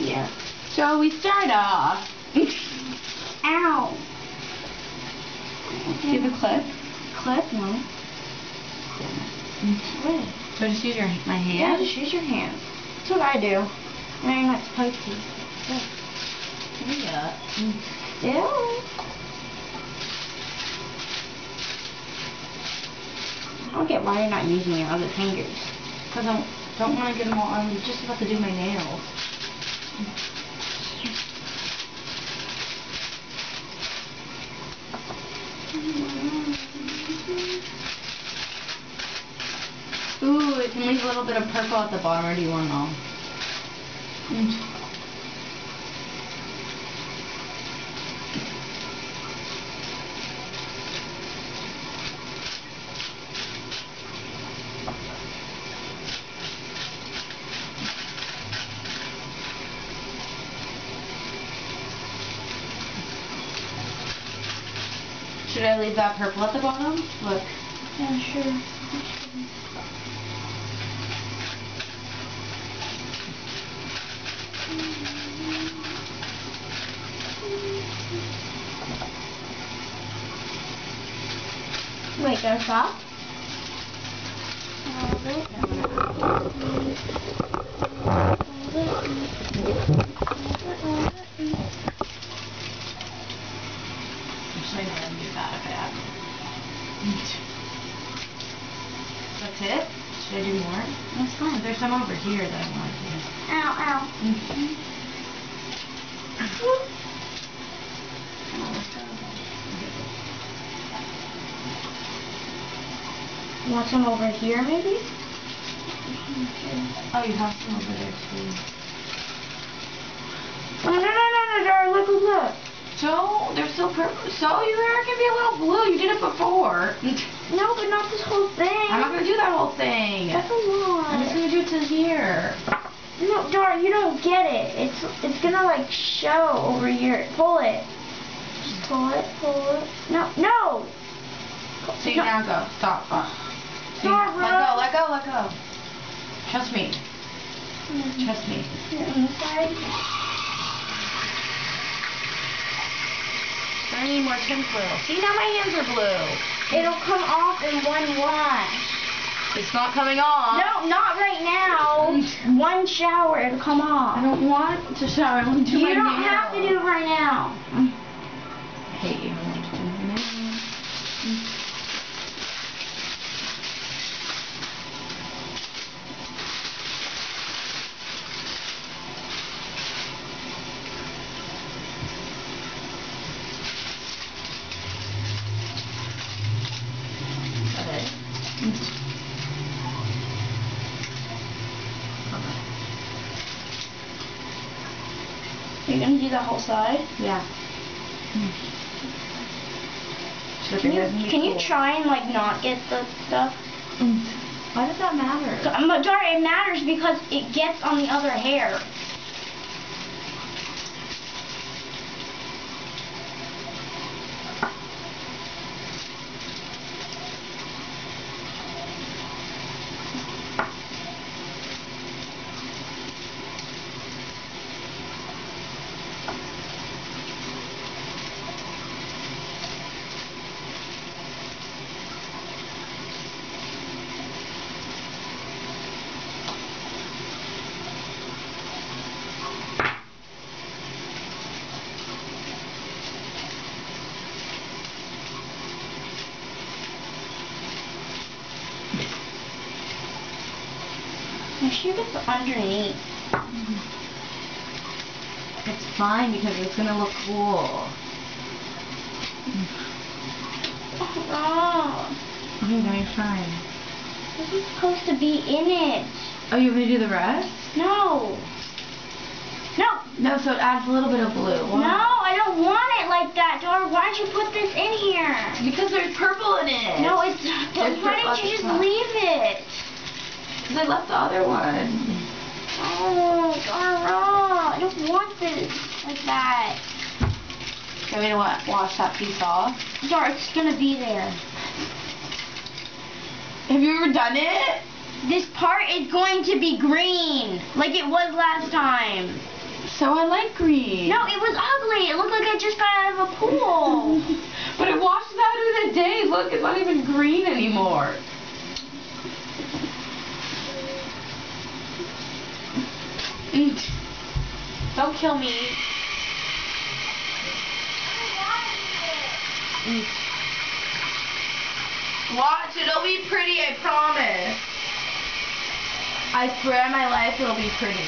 Yeah. So we start off. Ow. Do you have a clip? Clip? No. Wait. So just use my hand? Yeah, just use your hand. That's what I do. No, you're not supposed to. Yeah. Still. I don't get why you're not using your other fingers. Because I don't want to get them all. I'm just about to do my nails. Ooh, it can leave a little bit of purple at the bottom, or do you want it all? Should I leave that purple at the bottom? Look. Yeah, sure. Wait, do I stop? Actually, no, I'm do that if I add. That's it? Should I do more? That's fine. There's some over here that I want to do. Ow, ow. You want some over here, maybe? Oh, you have some over there too. No, Dara, look. So, they're still purple. So, your hair can be a little blue. You did it before. No, but not this whole thing. I'm not going to do that whole thing. That's a lot. I'm just going to do it to here. No, Dara, you don't get it. It's gonna like show over here. Pull it. Just pull it. No. So you now go. Stop. Dara. Let go. Trust me. Trust me. Here, on the side. I need more tinfoil. See, now my hands are blue. It'll come off in one wash. It's not coming off. No, not right now. One shower, it'll come off. I don't want to shower. I want to do my You nails. don't have to do it right now. I hate you. I want to do my nails. You're gonna do the whole side? Yeah. Can you try and like not get the stuff? Why does that matter? But Dara, it matters because it gets on the other hair. Make sure you get the underneath. It's fine because it's gonna look cool. Oh, Okay, now you're fine. this is supposed to be in it. Oh, you want me to do the rest? No. No, so it adds a little bit of blue. Why? No, I don't want it like that, Dara. Why don't you put this in here? Because there's purple in it. No, it's. There's Why purple didn't you at just the top. leave it? Because I left the other one. Oh, Dara, I don't want this like that. You want me to wash that piece off? Dara, it's gonna be there. Have you ever done it? This part is going to be green, like it was last time. So I like green. No, it was ugly. It looked like I just got out of a pool. But it washes out in a day. Look, it's not even green anymore. Don't kill me. Watch, it'll be pretty, I promise. I swear on my life it'll be pretty.